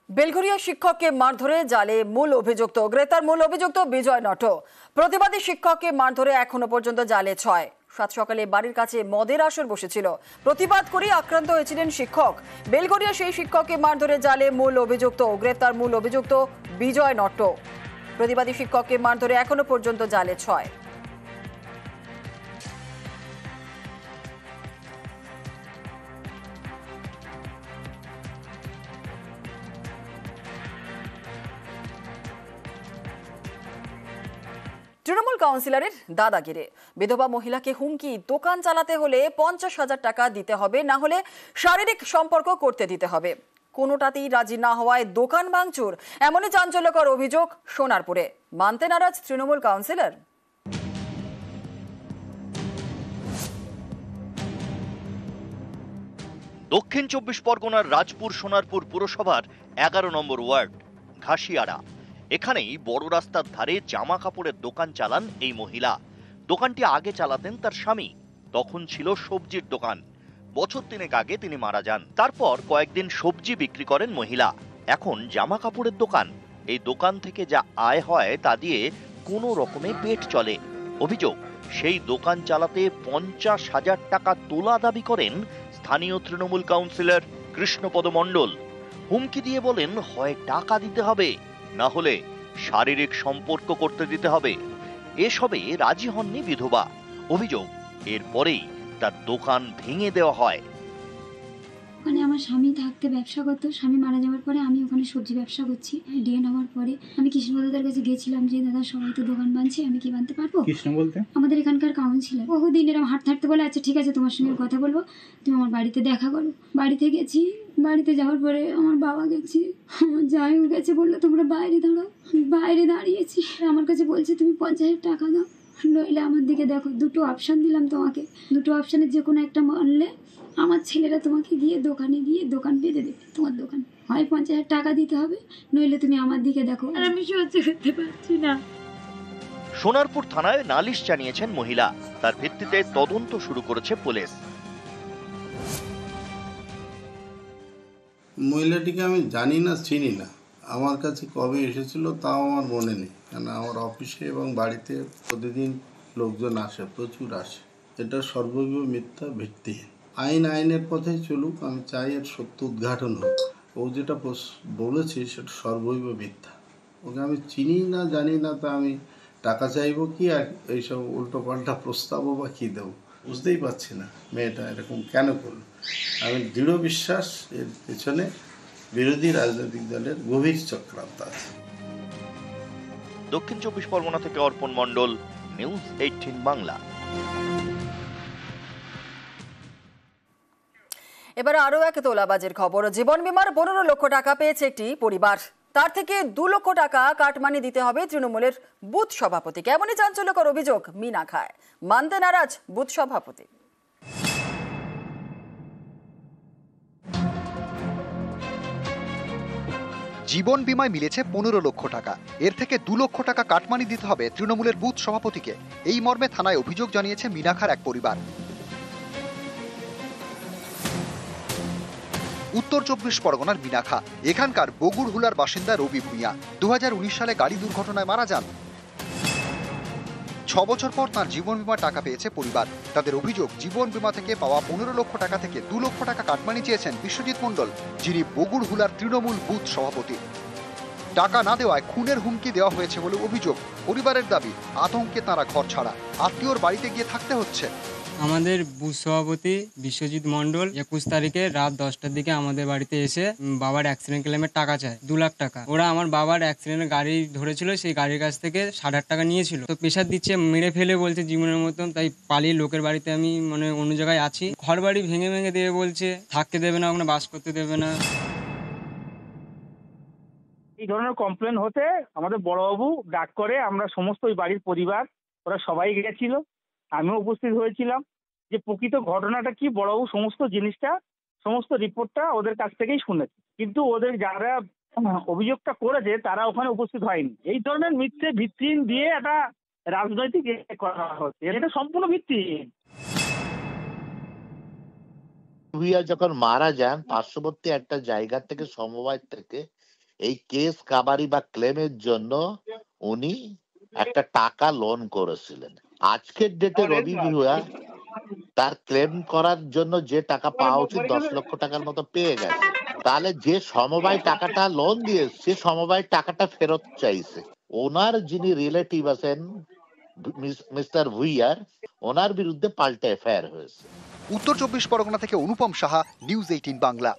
বেলঘরিয়া শিক্ষককে মারধরে জালে মূল অভিযুক্ত গ্রেপ্তার মূল অভিযুক্ত বিজয় নট। প্রতিবাদী শিক্ষককে মারধরে এখনো পর্যন্ত জালে 6। সাত সকালে বাড়ির কাছে মদের আসর বসেছিল। প্রতিবাদ করে আক্রান্ত হয়েছিলেন শিক্ষক। বেলঘরিয়া সেই শিক্ষককে মারধরে জালে মূল অভিযুক্ত গ্রেপ্তার মূল অভিযুক্ত বিজয় নট। প্রতিবাদী শিক্ষককে মারধরে এখনো পর্যন্ত জালে 6। তৃণমূল কাউন্সিলরের দাদাগিরি, বিধবা মহিলাকে হুমকি, দোকান চালাতে হলে 50,000 টাকা দিতে হবে, না হলে শারীরিক সম্পর্ক করতে দিতে হবে। কোনোটাতেই রাজি না হওয়ায় দোকান ভাঙচুর, এমনই চাঞ্চল্যকর অভিযোগ সোনারপুরে। মানতে নারাজ তৃণমূল কাউন্সিলর। দক্ষিণ 24 পরগনার রাজপুর সোনারপুর পুরসভার 11 নম্বর ওয়ার্ড ঘাসিয়াড়া। এখানেই বড় রাস্তার ধারে জামা কাপড়ের দোকান চালান এই মহিলা। দোকানটি আগে চালাতেন তার স্বামী, তখন ছিল সবজির দোকান। বছর 3 আগে তিনি মারা যান। তারপর কয়েকদিন সবজি বিক্রি করেন মহিলা। এখন জামা কাপড়ের দোকান। এই দোকান থেকে যা আয় হয় তা দিয়ে কোনো রকমে পেট চলে। অভিযোগ, সেই দোকান চালাতে 50,000 টাকা তোলা দাবি করেন স্থানীয় তৃণমূল কাউন্সিলর কৃষ্ণপদ মণ্ডল। হুমকি দিয়ে বলেন, হয় টাকা দিতে হবে, না হলে শারীরিক সম্পর্ক করতে দিতে হবে। এসবে রাজি হননি বিধবা। অভিযোগ, এরপরেই তার দোকান ভেঙে দেওয়া হয়। ওখানে আমার স্বামী থাকতে ব্যবসা করতো। স্বামী মারা যাওয়ার পরে আমি ওখানে সবজি ব্যবসা করছি। ডিএন হওয়ার পরে আমি কৃষ্ণপদার কাছে গেছিলাম যে দাদা সবাই তো দোকান বাঁধছে, আমি কি বাঁধতে পারবো? কৃষ্ণ বলতে আমাদের এখানকার কাউন্সিলর। বহুদিন এরকম হাঁটতে হাঁটতে বলে, আচ্ছা ঠিক আছে তোমার সঙ্গে কথা বলবো, তুমি আমার বাড়িতে দেখা করো। বাড়িতে গেছি, বাড়িতে যাওয়ার পরে আমার বাবা গেছি, আমার জামাইও গেছে, বললো তোমরা বাইরে দাঁড়াও। বাইরে দাঁড়িয়েছি, আমার কাছে বলছে তুমি 50,000 টাকা দাও, নইলে আমার দিকে দেখো। দুটো অপশান দিলাম তোমাকে, দুটো অপশানের যে কোনো একটা মানলে আমার ছেলেরা তোমাকে গিয়ে দোকানে গিয়ে দোকান বেঁধে দেবে। তোমার দোকান হয় 50,000 টাকা দিতে হবে, নইলে তুমি আমার দিকে দেখো। আর আমি সহ্য করতে পারছি না। সোনারপুর থানায় নালিশ জানিয়েছেন মহিলা। তার ভিত্তিতে তদন্ত শুরু করেছে পুলিশ। মহিলাটিকে আমি জানি না, চিনি না। আমার কাছে কবে এসেছিল তাও আমার মনে নেই, কারণ আমার অফিসে এবং বাড়িতে প্রতিদিন লোকজন আসে, প্রচুর আসে। এটা সর্বৈব মিথ্যা, ভিত্তিহীন। আইনের পথে চলুক, আমি চাই এর সত্য উদ্ঘাটন হোক। ও যেটা বলেছে সেটা সর্বৈব মিথ্যা। ওকে আমি চিনি না, জানি না, তা আমি টাকা চাইবো কি আর এইসব উল্টোপাল্টা প্রস্তাবও বা কী দেবো বুঝতেই পারছি না। মেয়েটা এরকম কেন করলো? আমি দৃঢ় বিশ্বাস এর পেছনে বিরোধী রাজনৈতিক দলের গভীর চক্রান্ত আছে। দক্ষিণ 24 পরগনা থেকে অর্পণ মণ্ডল, নিউজ 18 বাংলা। এবার আরো এক তোলাবাজের খবর। জীবন বীমার 15 লক্ষ টাকা পেয়েছে একটি পরিবার। তার থেকে 2 লক্ষ টাকা কাটমানি দিতে হবে তৃণমূলের বুথ সভাপতিকে। এমনই চাঞ্চল্যকর অভিযোগ মিনা খায়। মানতে নারাজ বুথ সভাপতি। জীবন বীমায় মিলেছে 15 লক্ষ টাকা। এর থেকে 2 লক্ষ টাকা কাটমানি দিতে হবে তৃণমূলের বুথ সভাপতিকে। এই মর্মে থানায় অভিযোগ জানিয়েছে মিনাখার এক পরিবার। উত্তর 24 পরগনার মিনাখা। এখানকার বগুড়হুলার বাসিন্দা রবি ভূঁইয়া 2019 সালে গাড়ি দুর্ঘটনায় মারা যান। 6 বছর পর তাঁর জীবন বীমার টাকা পেয়েছে পরিবার। তাদের অভিযোগ, জীবন বীমা থেকে পাওয়া 15 লক্ষ টাকা থেকে 2 লক্ষ টাকা কাটমানি চেয়েছেন বিশ্বজিৎ মণ্ডল, যিনি বগুড়হুলার তৃণমূল বুথ সভাপতি। টাকা না দেওয়ায় খুনের হুমকি দেওয়া হয়েছে বলে অভিযোগ। পরিবারের দাবি, আতঙ্কে তারা ঘর ছাড়া, আত্মীয়র বাড়িতে গিয়ে থাকতে হচ্ছে। আমাদের বুথ সভাপতি বিশ্বজিৎ মণ্ডল 21 তারিখে রাত 10টার দিকে আমাদের বাড়িতে এসে বাবার অ্যাক্সিডেন্ট ক্লেমের টাকা চায়, 2 লাখ টাকা। ওরা আমার বাবার অ্যাক্সিডেন্টের গাড়ি ধরেছিল, সেই গাড়ির কাছ থেকে 8.5 টাকা নিয়েছিল। তো প্রেশার দিচ্ছে, মেরে ফেলে বলছে জীবনের মতন। তাই পালিয়ে লোকের বাড়িতে আমি অন্য জায়গায় আছি। ঘর বাড়ি ভেঙে ভেঙে দেবে বলছে, থাকতে দেবে না, ওখানে বাস করতে দেবে না। এই ধরনের কমপ্লেন হতে আমাদের বড়বাবু ডাক করে, আমরা সমস্ত ওই বাড়ির পরিবার ওরা সবাই গেছিল, আমিও উপস্থিত হয়েছিলাম। যে প্রকৃত ঘটনাটা কি, বড়বাবু সমস্ত জিনিসটা, সমস্ত রিপোর্টটা ওদের কাছ থেকেই শুনেছে। কিন্তু ওদের যারা অভিযোগটা করেছে তারা ওখানে উপস্থিত হয়নি। এই ধরনের মিথ্যে ভিত্তিহীন দিয়ে একটা রাজনৈতিক করা হচ্ছে, এটা সম্পূর্ণ ভিত্তিহীন। ভূঁইয়া যখন মারা যান, পার্শ্ববর্তী একটা জায়গা থেকে সমবায় থেকে এই কেস কাবারি বা ক্লেমের জন্য উনি একটা টাকা লোন করেছিলেন। আজকের ডেটে রবি ভুইয়া তার ক্লেম করার জন্য যে টাকা পাওয়া উচিত 10 লক্ষ টাকার মতো পেয়ে গেছে। তাহলে যে সমবায় টাকাটা লোন দিয়েছে সে সমবায় টাকাটা ফেরত চাইছে। ওনার যিনি রিলেটিভ আছেন মিস্টার ভুইয়ার, ওনার বিরুদ্ধে পাল্টা এফআইআর হয়েছে। উত্তর 24 পরগনা থেকে অনুপম সাহা, নিউজ 18 বাংলা।